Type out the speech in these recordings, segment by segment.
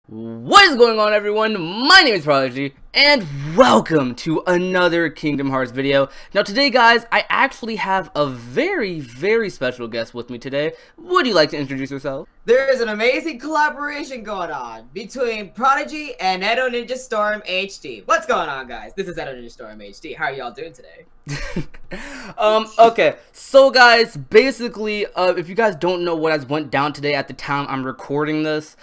What is going on, everyone? My name is Prodigy, and welcome to another Kingdom Hearts video. Now today, guys, I actually have a very special guest with me today. Would you like to introduce yourself? There is an amazing collaboration going on between Prodigy and EdoNinja Storm HD. What's going on, guys? This is EdoNinja Storm HD. How are y'all doing today? Okay, so guys, basically, if you guys don't know what has went down today at the time I'm recording this,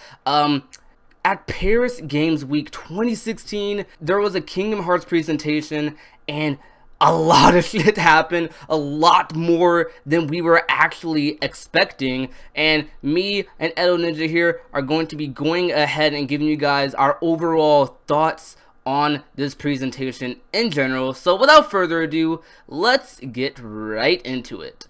at Paris Games Week 2016, there was a Kingdom Hearts presentation, and a lot of shit happened, a lot more than we were actually expecting, and me and EdoNinja here are going to be going ahead and giving you guys our overall thoughts on this presentation in general. So without further ado, let's get right into it.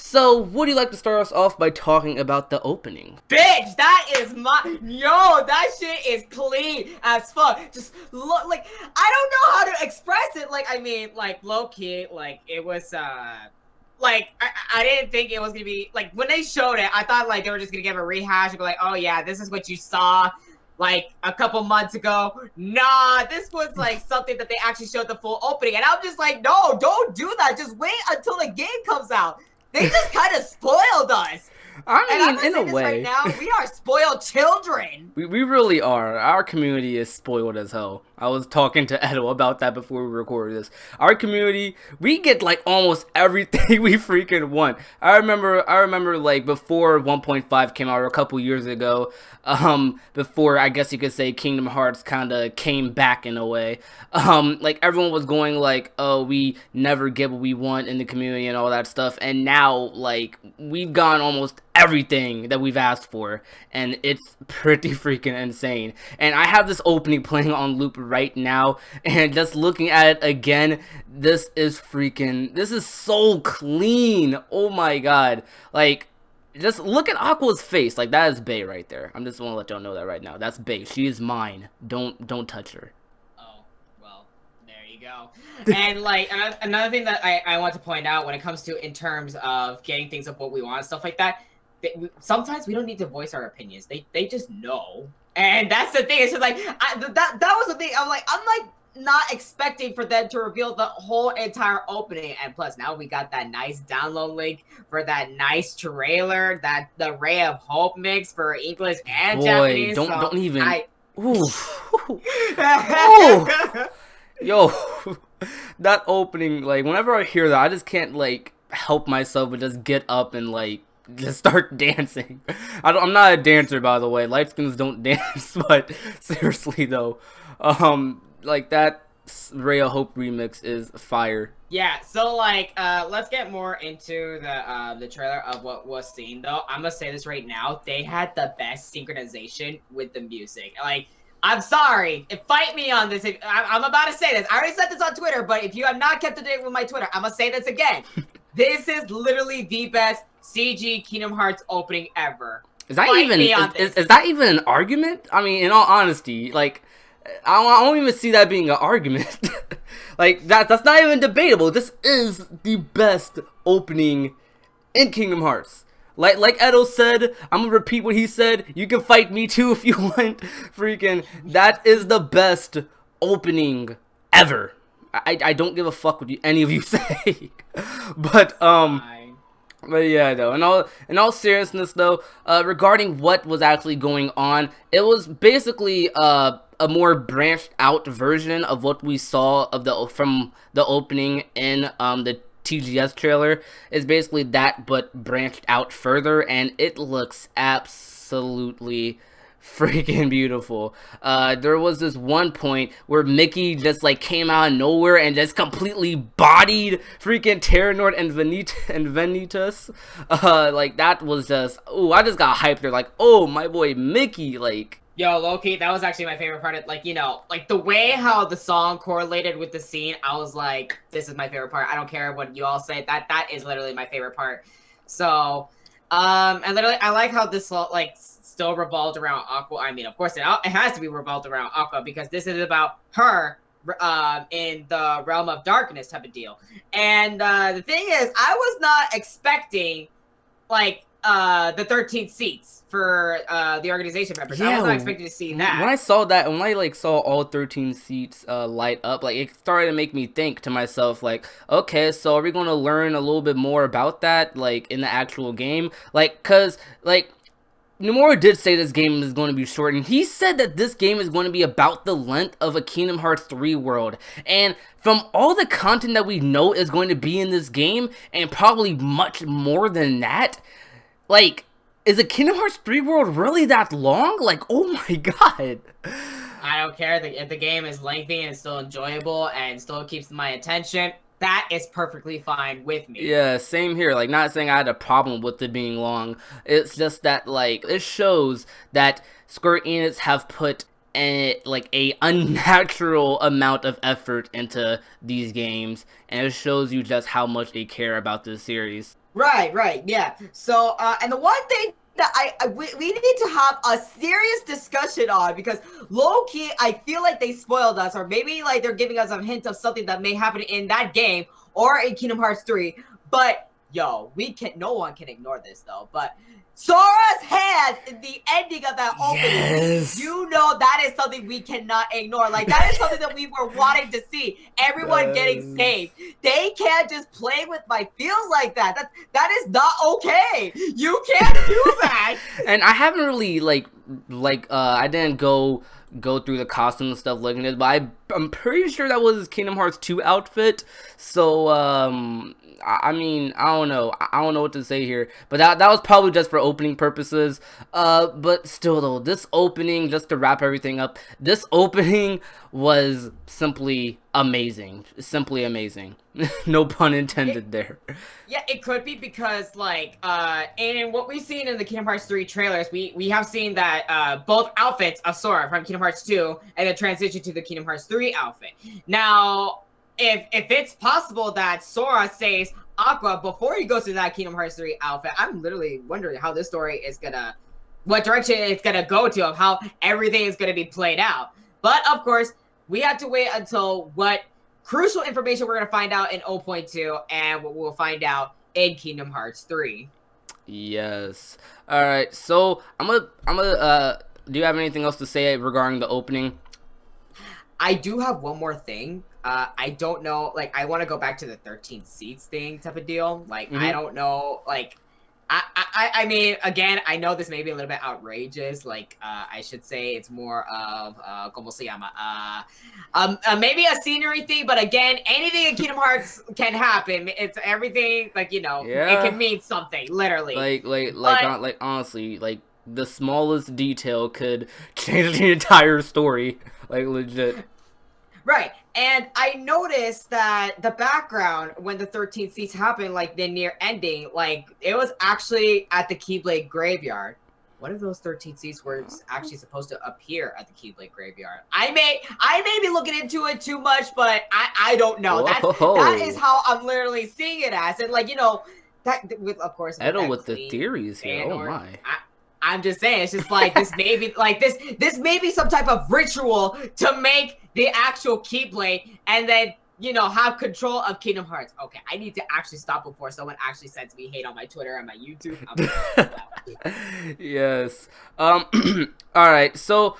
So, would you like to start us off by talking about the opening? Bitch, that is that shit is clean as fuck. Just look, like, I don't know how to express it. Like, I mean, like, low-key, like, it was, like, I didn't think it was gonna be, like, when they showed it, I thought, like, they were just gonna give a rehash and go like, oh, yeah, this is what you saw, like, a couple months ago. Nah, this was, like, something that they actually showed the full opening, and I'm just like, no, don't do that. Just wait until the game comes out. They just kind of spoiled us. I mean, in a way. Right now, we are spoiled children. We really are. Our community is spoiled as hell. I was talking to Edo about that before we recorded this. Our community, we get like almost everything we freaking want. I remember like before 1.5 came out, or a couple years ago, before I guess you could say Kingdom Hearts kind of came back in a way. Like everyone was going like, oh, we never get what we want in the community and all that stuff. And now like we've gone almost everything that we've asked for, and it's pretty freaking insane. And I have this opening playing on loop right now, and just looking at it again, this is so clean. Oh my god. Like, just look at Aqua's face. Like, that is Bae right there. I'm just want to let y'all know that right now. That's Bae. She is mine. Don't touch her. Oh, well, there you go. And like another thing that I want to point out when it comes to in terms of getting things of what we want and stuff like that, sometimes we don't need to voice our opinions. They just know. And that's the thing. It's just like that was the thing. I'm like not expecting for them to reveal the whole entire opening. And plus, now we got that nice download link for that nice trailer, that the Ray of Hope mix for English and Japanese. Don't even. Ooh. Yo, that opening, like, whenever I hear that, I just can't like help myself but just get up and like just start dancing. I'm not a dancer, by the way. Light skins don't dance, but seriously though, like that Ray of Hope remix is fire. Yeah, so like let's get more into the trailer of what was seen though. I'm gonna say this right now, they had the best synchronization with the music. Like, I'm sorry, fight me on this. I'm about to say this. I already said this on Twitter, but if you have not kept up to date with my Twitter, I'm gonna say this again. This is literally the best CG Kingdom Hearts opening ever. Is that is that even an argument? I mean, in all honesty, like, I don't even see that being an argument. Like, that's not even debatable. This is the best opening in Kingdom Hearts. Like Edo said, I'm gonna repeat what he said. You can fight me too if you want. Freaking, that is the best opening ever. I don't give a fuck what any of you say. But yeah, though, in all seriousness though, regarding what was actually going on, it was basically a more branched out version of what we saw of from the opening in the TGS trailer. Is basically that, but branched out further, and it looks absolutely freaking beautiful. There was this one point where Mickey just like came out of nowhere and just completely bodied freaking Terranord and Vanitas. Like, that was just, ooh, I just got hyped there. Like, oh, my boy Mickey, like. Yo, low-key, that was actually my favorite part of, like, you know, like, the way how the song correlated with the scene, I was like, this is my favorite part. I don't care what you all say. That is literally my favorite part. So, and literally, I like how this, like, still revolved around Aqua. I mean, of course, it has to be revolved around Aqua, because this is about her in the realm of darkness type of deal. And the thing is, I was not expecting, like, the 13 seats for the organization members. I was not expecting to see that. When I saw that, when I like saw all 13 seats light up, like it started to make me think to myself, like, okay, so are we gonna learn a little bit more about that, like in the actual game, like, cause like. Nomura did say this game is going to be short, and he said that this game is going to be about the length of a Kingdom Hearts 3 world. And from all the content that we know is going to be in this game, and probably much more than that, like, is a Kingdom Hearts 3 world really that long? Like, oh my god. I don't care if the game is lengthy and still enjoyable and still keeps my attention. That is perfectly fine with me. Yeah, same here. Like, not saying I had a problem with it being long. It's just that, like, it shows that Square Enix have put a unnatural amount of effort into these games, and it shows you just how much they care about this series. Right, yeah. So, and the one thing that we need to have a serious discussion on, because low-key, I feel like they spoiled us, or maybe like they're giving us a hint of something that may happen in that game or in Kingdom Hearts 3. But yo, no one can ignore this though. But Sora's hand in the ending of that opening, yes. You know that is something we cannot ignore. Like, that is something that we were wanting to see. Everyone getting saved. They can't just play with my feels like that. That is not okay. You can't do that. And I haven't really I didn't go through the costume and stuff looking at it, but I'm pretty sure that was his Kingdom Hearts 2 outfit. So I mean, I don't know what to say here, but that was probably just for opening purposes. But still though, this opening, just to wrap everything up, this opening was simply amazing. No pun intended there. Yeah, it could be because, like, in what we've seen in the Kingdom Hearts 3 trailers, we have seen that both outfits of Sora from Kingdom Hearts 2 and the transition to the Kingdom Hearts 3 outfit. Now, if it's possible that Sora saves Aqua before he goes to that Kingdom Hearts 3 outfit, I'm literally wondering how this story is gonna, what direction it's gonna go to, of how everything is gonna be played out. But of course, we have to wait until what crucial information we're gonna find out in 0.2 and what we'll find out in Kingdom Hearts 3. Yes. All right. So I'm gonna. Do you have anything else to say regarding the opening? I do have one more thing. I don't know, like, I want to go back to the 13 seats thing type of deal. Like, I don't know, like, I mean, again, I know this may be a little bit outrageous. Like, I should say it's more of, como se llama? Maybe a scenery thing, but again, anything in Kingdom Hearts can happen. It's everything, like, you know, it can mean something, literally. Like, honestly, like, the smallest detail could change the entire story. Like, legit. Right, and I noticed that the background when the 13 seats happened, like the near ending, like it was actually at the Keyblade Graveyard. What if those 13 seats were actually supposed to appear at the Keyblade Graveyard? I may be looking into it too much, but I don't know. That is how I'm literally seeing it as, and like, you know, that with, of course, Edo with the theories here. Oh my. I'm just saying, it's just like this may be like this may be some type of ritual to make the actual Keyblade and then, you know, have control of Kingdom Hearts. Okay, I need to actually stop before someone actually sends me hate on my Twitter and my YouTube. Yes. All right. So,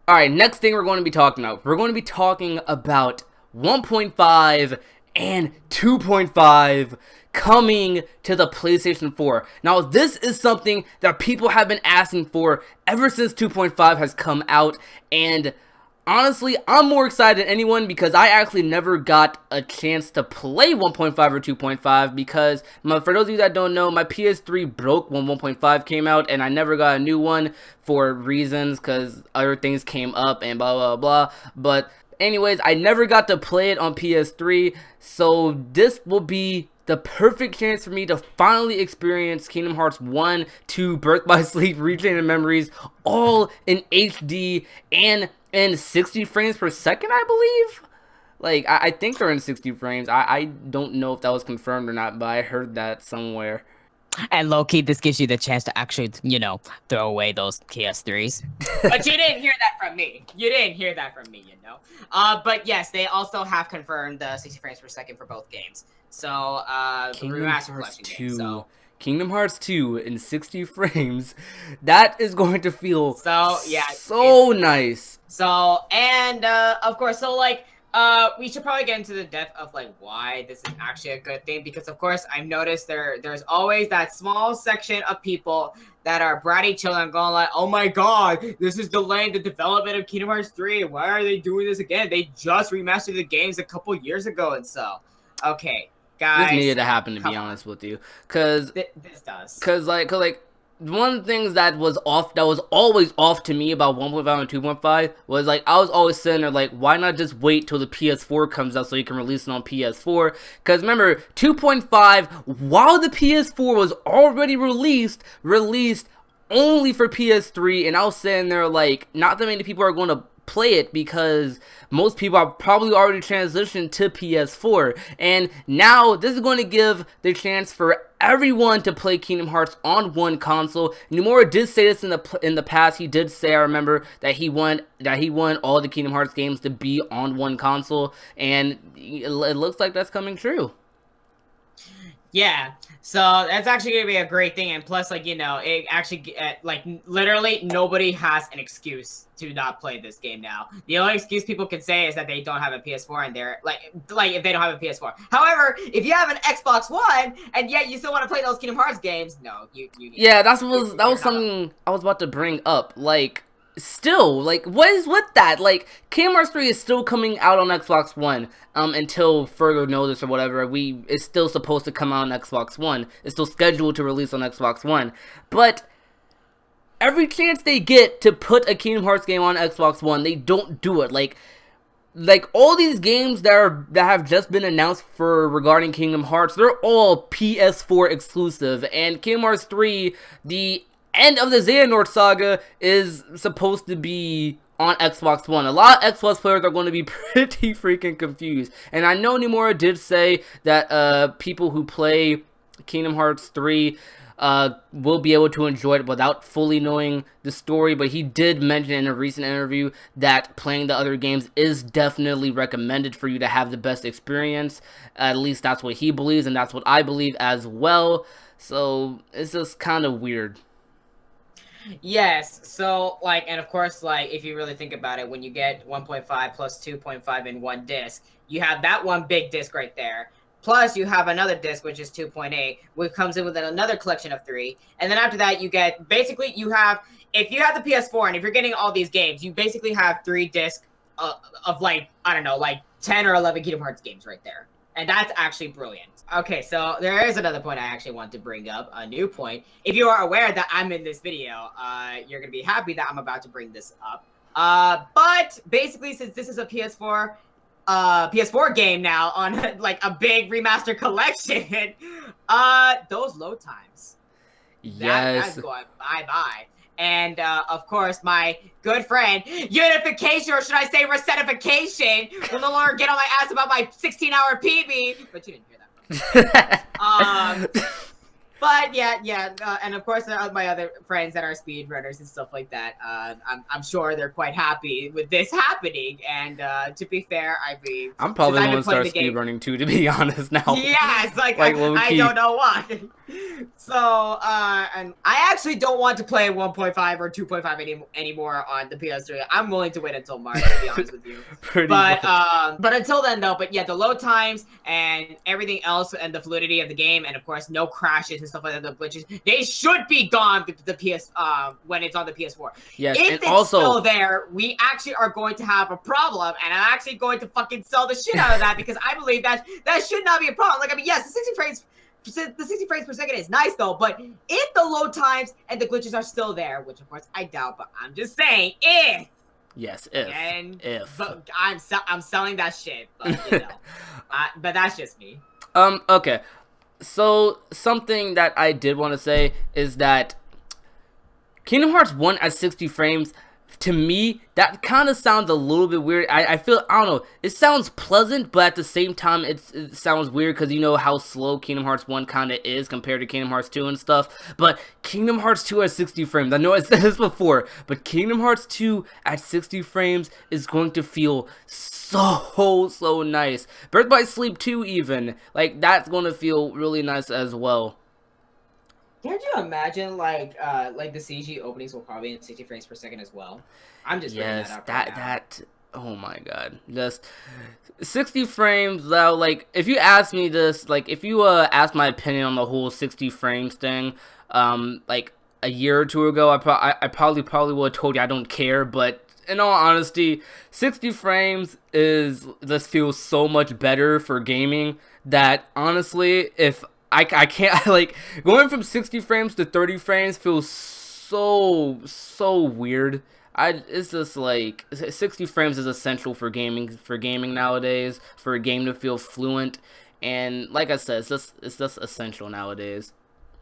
all right. Next thing we're going to be talking about. We're going to be talking about 1.5 and 2.5 coming to the PlayStation 4. Now, this is something that people have been asking for ever since 2.5 has come out, and honestly, I'm more excited than anyone because I actually never got a chance to play 1.5 or 2.5 because, for those of you that don't know, my PS3 broke when 1.5 came out, and I never got a new one for reasons because other things came up and blah, blah, blah. But anyways, I never got to play it on PS3, so this will be the perfect chance for me to finally experience Kingdom Hearts 1, 2, Birth by Sleep, Rechain of Memories, all in HD and in 60 frames per second, I believe. Like, I think they're in 60 frames. I don't know if that was confirmed or not, but I heard that somewhere. And low-key, this gives you the chance to actually, you know, throw away those PS3s. But you didn't hear that from me. You know. But yes, they also have confirmed the 60 frames per second for both games. So, Kingdom Hearts 2. Kingdom Hearts 2 in 60 frames, that is going to feel so nice. So, and of course, so like we should probably get into the depth of like why this is actually a good thing, because of course I've noticed there's always that small section of people that are bratty children going like, oh my god, this is delaying the development of Kingdom Hearts 3. Why are they doing this again? They just remastered the games a couple years ago. And so, okay, guys, this needed to happen, to be honest with you, because like one of the things that was always off to me about 1.5 and 2.5 was like I was always sitting there like, why not just wait till the PS4 comes out so you can release it on PS4? Because remember, 2.5, while the PS4 was already released only for PS3, and I was sitting there like, not that many people are going to play it because most people are probably already transitioned to PS4, and now this is going to give the chance for everyone to play Kingdom Hearts on one console. Nomura did say this in the past. He did say, I remember, that he wanted all the Kingdom Hearts games to be on one console, and it looks like that's coming true. Yeah, so that's actually going to be a great thing, and plus, like, you know, it actually, like, literally nobody has an excuse to not play this game now. The only excuse people can say is that they don't have a PS4, and they're, like if they don't have a PS4. However, if you have an Xbox One, and yet you still want to play those Kingdom Hearts games, no, yeah, that was something I was about to bring up, like, still, like, what is with that? Like, Kingdom Hearts 3 is still coming out on Xbox One, until further notice or whatever. It's still supposed to come out on Xbox One. It's still scheduled to release on Xbox One. But every chance they get to put a Kingdom Hearts game on Xbox One, they don't do it. Like all these games that have just been announced regarding Kingdom Hearts, they're all PS4 exclusive. And Kingdom Hearts 3, the end of the Xehanort saga, is supposed to be on Xbox One. A lot of Xbox players are going to be pretty freaking confused. And I know Nomura did say that people who play Kingdom Hearts 3 will be able to enjoy it without fully knowing the story, but he did mention in a recent interview that playing the other games is definitely recommended for you to have the best experience. At least that's what he believes, and that's what I believe as well. So it's just kind of weird. Yes, so, like, and of course, like, if you really think about it, when you get 1.5 plus 2.5 in one disc, you have that one big disc right there. Plus, you have another disc, which is 2.8, which comes in with another collection of 3. And then after that, you get, basically, you have, if you have the PS4, and if you're getting all these games, you basically have 3 discs of, like, I don't know, like, 10 or 11 Kingdom Hearts games right there. And that's actually brilliant. Okay, so there is another point I actually want to bring up, a new point. If you are aware that I'm in this video, you're going to be happy that I'm about to bring this up. But basically, since this is a PS4 game now on like a big remaster collection, those load times. Yes. That's going bye-bye. And, of course, my good friend, unification, or should I say resetification, will no longer get on my ass about my 16-hour PB. But you didn't hear that from me. But, yeah, and of course, my other friends that are speedrunners and stuff like that, I'm sure they're quite happy with this happening, and, to be fair, I'm probably going to start speedrunning too, to be honest, now. Yeah, it's like, I don't know why. So, and I actually don't want to play 1.5 or 2.5 anymore on the PS3. I'm willing to wait until March, to be honest with you. But until then, though, but yeah, the load times and everything else and the fluidity of the game, and of course, no crashes and stuff like that, the glitches, they should be gone when it's on the PS4. Yes, if and it's also still there, we actually are going to have a problem, and I'm actually going to fucking sell the shit out of that, because I believe that should not be a problem. Like, I mean, yes, the 60 frames per second is nice though, but if the load times and the glitches are still there, which of course I doubt, but I'm just saying, if. Yes, But I'm selling that shit, but you know, but that's just me. Okay. So something that I did want to say is that Kingdom Hearts 1 at 60 frames, to me, that kind of sounds a little bit weird. I feel, I don't know, it sounds pleasant, but at the same time, it sounds weird because you know how slow Kingdom Hearts 1 kind of is compared to Kingdom Hearts 2 and stuff. But Kingdom Hearts 2 at 60 frames, I know I said this before, but Kingdom Hearts 2 at 60 frames is going to feel so nice. Birth by Sleep 2 even, like, that's going to feel really nice as well. Can't you imagine like the CG openings will probably be in 60 frames per second as well? I'm just bringing Yes, that up that right now. that oh my god. Just 60 frames though, like if you ask me this, like if you ask my opinion on the whole 60 frames thing, like a year or two ago, I probably would have told you I don't care, but in all honesty, 60 frames just feels so much better for gaming that honestly, if I can't like going from 60 frames to 30 frames feels so weird. It's just like 60 frames is essential for gaming nowadays, for a game to feel fluent, and like I said, it's just essential nowadays.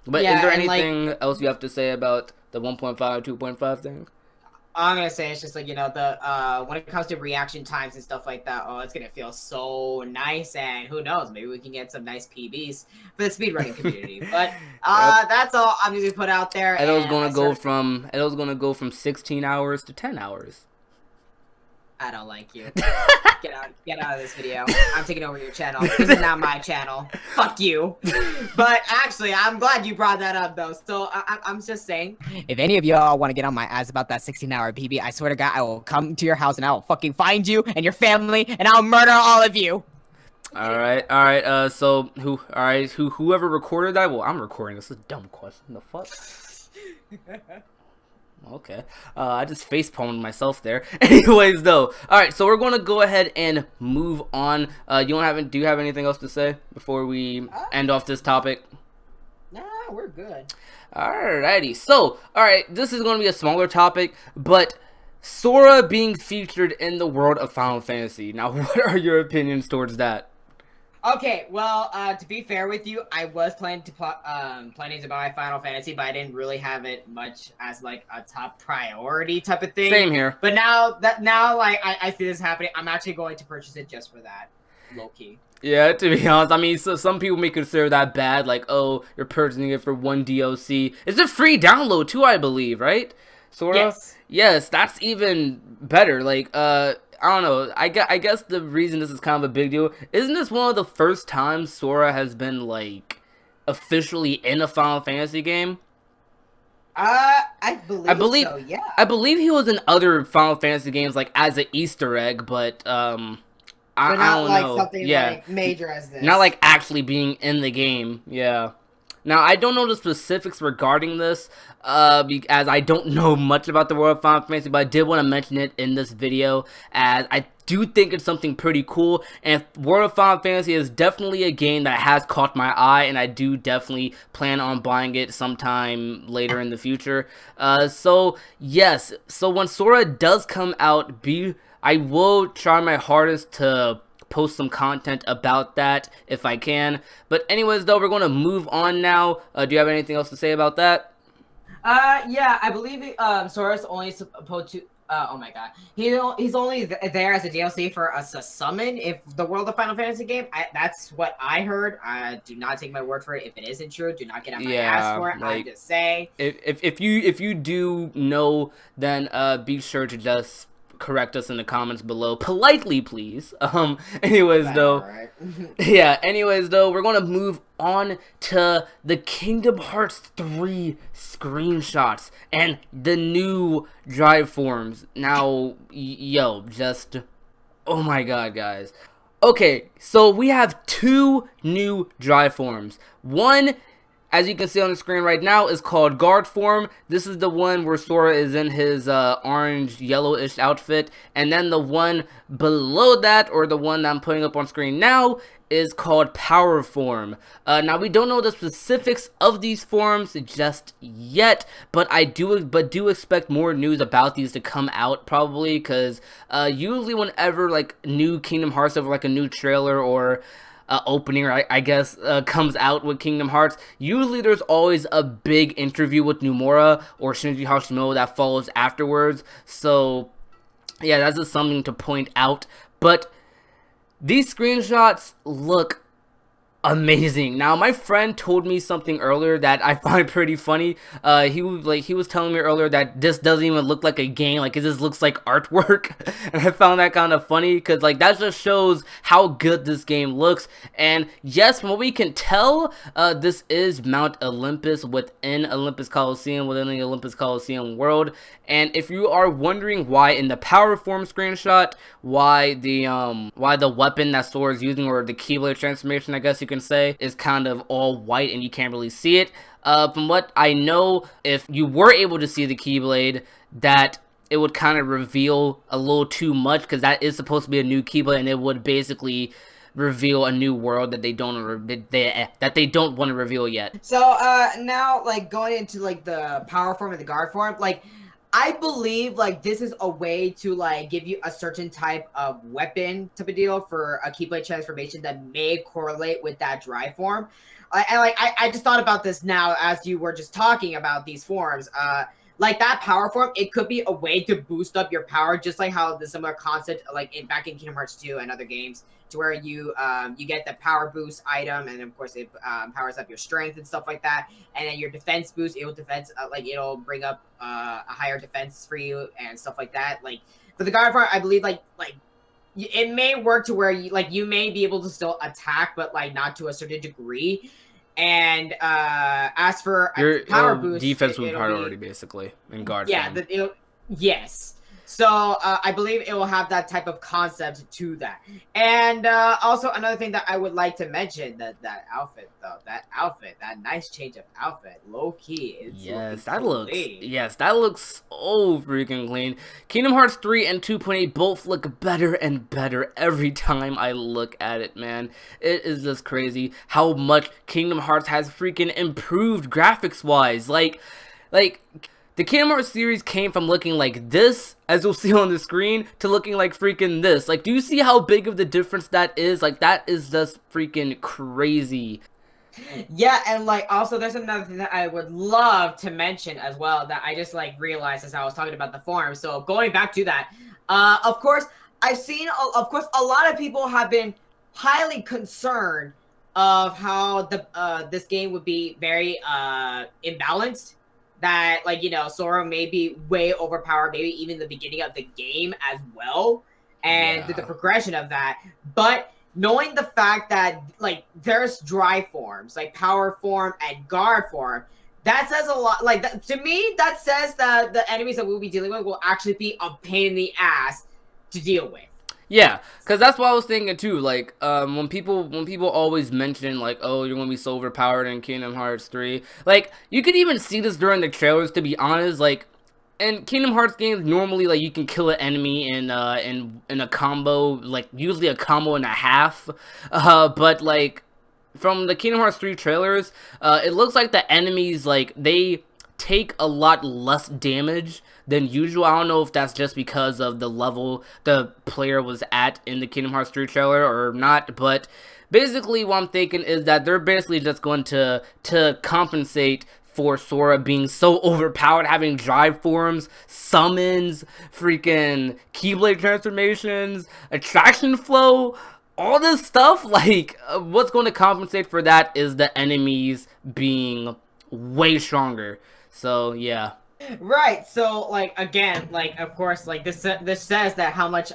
But is Yeah, there and like anything else you have to say about the 1.5 2.5 thing? I'm gonna say it's just like the when it comes to reaction times and stuff like that, oh, it's gonna feel so nice, and who knows, maybe we can get some nice PBs for the speedrunning community. But Yep. that's all I'm gonna put out there. Edo's And gonna go from 16 hours to 10 hours. I don't like you. Get out of this video. I'm taking over your channel. This is not my channel. Fuck you. But actually, I'm glad you brought that up though. So I'm just saying. If any of y'all want to get on my ass about that 16-hour PB, I swear to God, I will come to your house and I will fucking find you and your family and I'll murder all of you. All right. So whoever recorded that? Well, I'm recording. This is a dumb question. The fuck? Okay. I just facepalmed myself there. Anyways, though. All right. So we're gonna go ahead and move on. Do you have anything else to say before we end off this topic? Nah, we're good. Alrighty. So, all right. This is gonna be a smaller topic, but Sora being featured in the world of Final Fantasy. Now, what are your opinions towards that? Okay, well, to be fair with you, I was planning to buy Final Fantasy, but I didn't really have it much as like a top priority type of thing. Same here. But now like I see this happening, I'm actually going to purchase it just for that, low key. Yeah, to be honest, I mean, so some people may consider that bad, like, oh, you're purchasing it for one DLC. It's a free download too, I believe, right? Sora? Yes. Yes, that's even better. Like, I don't know. I guess the reason this is kind of a big deal, isn't this one of the first times Sora has been, like, officially in a Final Fantasy game? I believe so, yeah. I believe he was in other Final Fantasy games, like, as an Easter egg, but, I don't like know. something Yeah. like major as this. Not like actually being in the game, yeah. Now, I don't know the specifics regarding this, as I don't know much about the world of Final Fantasy, but I did want to mention it in this video, as I do think it's something pretty cool, and World of Final Fantasy is definitely a game that has caught my eye, and I do definitely plan on buying it sometime later in the future. So, yes, so when Sora does come out, I will try my hardest to post some content about that if I can. But anyways, though, we're going to move on now. Do you have anything else to say about that? Yeah, I believe Sora's only supposed to. Oh my god, he's only there as a DLC for us to summon. If the World of Final Fantasy game, that's what I heard. Do not take my word for it. If it isn't true, do not get on my ass for it. Like, I'm just saying. If you do know, then be sure to just correct us in the comments below politely, please. Anyways, though, right. Yeah, anyways, though, we're gonna move on to the Kingdom Hearts 3 screenshots and the new drive forms. Now, just oh my god, guys. Okay, so we have two new drive forms. One, as you can see on the screen right now, is called Guard Form. This is the one where Sora is in his orange, yellowish outfit. And then the one below that, or the one that I'm putting up on screen now, is called Power Form. Now, we don't know the specifics of these forms just yet, but do expect more news about these to come out, probably, because usually whenever, like, new Kingdom Hearts have, like, a new trailer or opening, I guess, comes out with Kingdom Hearts, usually there's always a big interview with Nomura or Shinji Hashimoto that follows afterwards. So yeah, that's just something to point out. But these screenshots look amazing. Now, my friend told me something earlier that I find pretty funny. He was telling me earlier that this doesn't even look like a game, like it just looks like artwork, and I found that kind of funny because like that just shows how good this game looks. And yes, from what we can tell, this is Mount Olympus within Olympus Coliseum, within the Olympus Coliseum world. And if you are wondering why in the power form screenshot, why the weapon that Sora is using, or the Keyblade transformation, I guess you can say, is kind of all white and you can't really see it. From what I know, if you were able to see the Keyblade, that it would kind of reveal a little too much, because that is supposed to be a new Keyblade, and it would basically reveal a new world that they don't want to reveal yet. So now like going into like the power form and the guard form, like I believe like this is a way to like give you a certain type of weapon type of deal for a Keyblade transformation that may correlate with that drive form. I just thought about this now as you were just talking about these forms. Like that power form, it could be a way to boost up your power, just like how the similar concept like back in Kingdom Hearts 2 and other games, to where you get the power boost item, and of course it powers up your strength and stuff like that, and then your defense boost, it'll bring up a higher defense for you and stuff like that. Like for the guard form, I believe like it may work to where you may be able to still attack, but like not to a certain degree. And as for your power boost, defense will be priority basically in guard form. Yes. So I believe it will have that type of concept to that. And also another thing that I would like to mention, that outfit, that nice change of outfit, low key. That looks so freaking clean. Kingdom Hearts 3 and 2.8 both look better and better every time I look at it, man. It is just crazy how much Kingdom Hearts has freaking improved graphics wise. Like the Kingdom Hearts series came from looking like this, as you'll see on the screen, to looking like freaking this. Like, do you see how big of the difference that is? Like, that is just freaking crazy. Yeah, and like also there's another thing that I would love to mention as well that I just like realized as I was talking about the form. So going back to that, of course, I've seen, of course, a lot of people have been highly concerned of how this game would be very imbalanced. That, like, you know, Sora may be way overpowered, maybe even the beginning of the game as well, and the progression of that. But knowing the fact that, like, there's drive forms, like power form and guard form, that says a lot. Like, that, to me, that says that the enemies that we'll be dealing with will actually be a pain in the ass to deal with. Yeah, because that's what I was thinking too. Like, when people always mention like, oh, you're gonna be so overpowered in Kingdom Hearts 3. Like, you could even see this during the trailers. To be honest, like, in Kingdom Hearts games, normally like you can kill an enemy in a combo, like usually a combo and a half. But like from the Kingdom Hearts 3 trailers, it looks like the enemies, like, they take a lot less damage than usual. I don't know if that's just because of the level the player was at in the Kingdom Hearts 3 trailer or not, but basically what I'm thinking is that they're basically just going to compensate for Sora being so overpowered, having drive forms, summons, freaking Keyblade transformations, attraction flow, all this stuff. Like, what's going to compensate for that is the enemies being way stronger. So yeah. Right. So like, again, like, of course, like this says that how much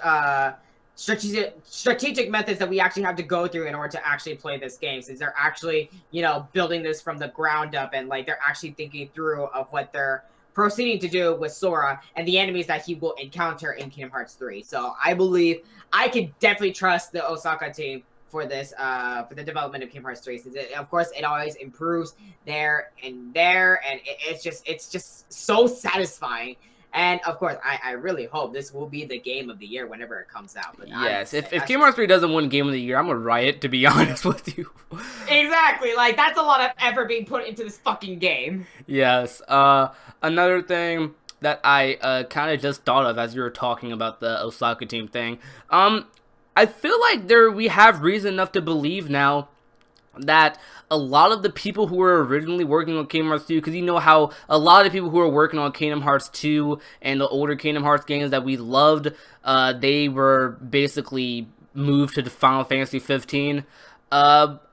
strategic methods that we actually have to go through in order to actually play this game, since they're actually, you know, building this from the ground up, and like they're actually thinking through of what they're proceeding to do with Sora and the enemies that he will encounter in Kingdom Hearts 3. So I believe I can definitely trust the Osaka team for this, for the development of Kingdom Hearts 3, since of course it always improves there, and it's just so satisfying. And of course, I really hope this will be the game of the year whenever it comes out. But yes, if Kingdom Hearts 3 doesn't win Game of the Year, I'm gonna riot, to be honest with you. Exactly, like that's a lot of effort being put into this fucking game. Yes. Another thing that I kind of just thought of as you were talking about the Osaka team thing, I feel like we have reason enough to believe now that a lot of the people who were originally working on Kingdom Hearts 2, because you know how a lot of people who were working on Kingdom Hearts 2 and the older Kingdom Hearts games that we loved, they were basically moved to the Final Fantasy 15.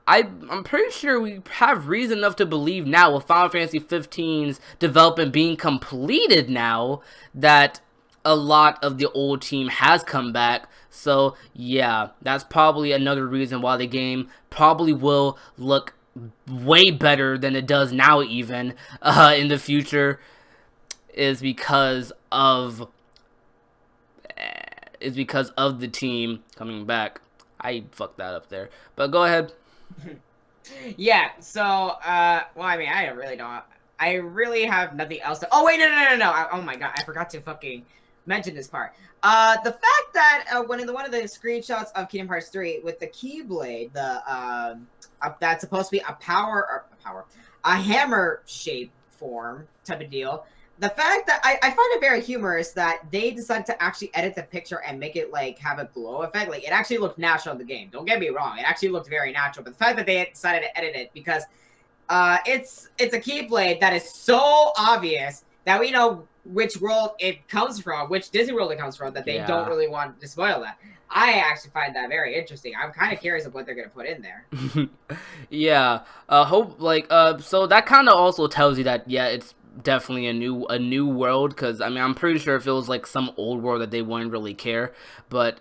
I'm pretty sure we have reason enough to believe now, with Final Fantasy 15's development being completed now, that a lot of the old team has come back. So yeah, that's probably another reason why the game probably will look way better than it does now, even in the future, is because of the team coming back. I fucked that up there, but go ahead. Yeah, so, well, I mean, I really have nothing else to, oh, wait, no, oh my god, I forgot to fucking mention this part. The fact that, one of the screenshots of Kingdom Hearts 3 with the Keyblade, that's supposed to be a hammer shape form type of deal, the fact that, I find it very humorous that they decided to actually edit the picture and make it, like, have a glow effect. Like, it actually looked natural in the game. Don't get me wrong. It actually looked very natural. But the fact that they decided to edit it because it's a Keyblade that is so obvious that we know which world it comes from, which Disney World it comes from, that they don't really want to spoil that. I actually find that very interesting. I'm kind of curious of what they're going to put in there. Yeah. So that kind of also tells you that, yeah, it's definitely a new world, because I mean, I'm pretty sure if it was like some old world that they wouldn't really care. But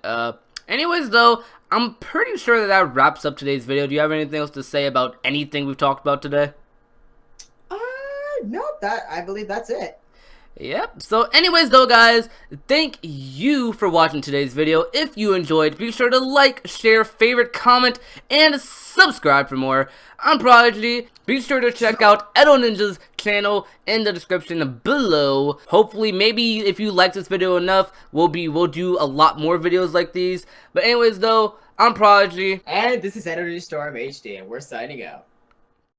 anyways, though, I'm pretty sure that wraps up today's video. Do you have anything else to say about anything we've talked about today? No, I believe that's it. Yep. So anyways, though, guys, thank you for watching today's video. If you enjoyed, be sure to like, share, favorite, comment, and subscribe for more. I'm Prodigy. Be sure to check out EdoNinja's channel in the description below. Hopefully, maybe if you like this video enough, we'll do a lot more videos like these. But anyways, though, I'm Prodigy. And this is Energy Storm HD, and we're signing out.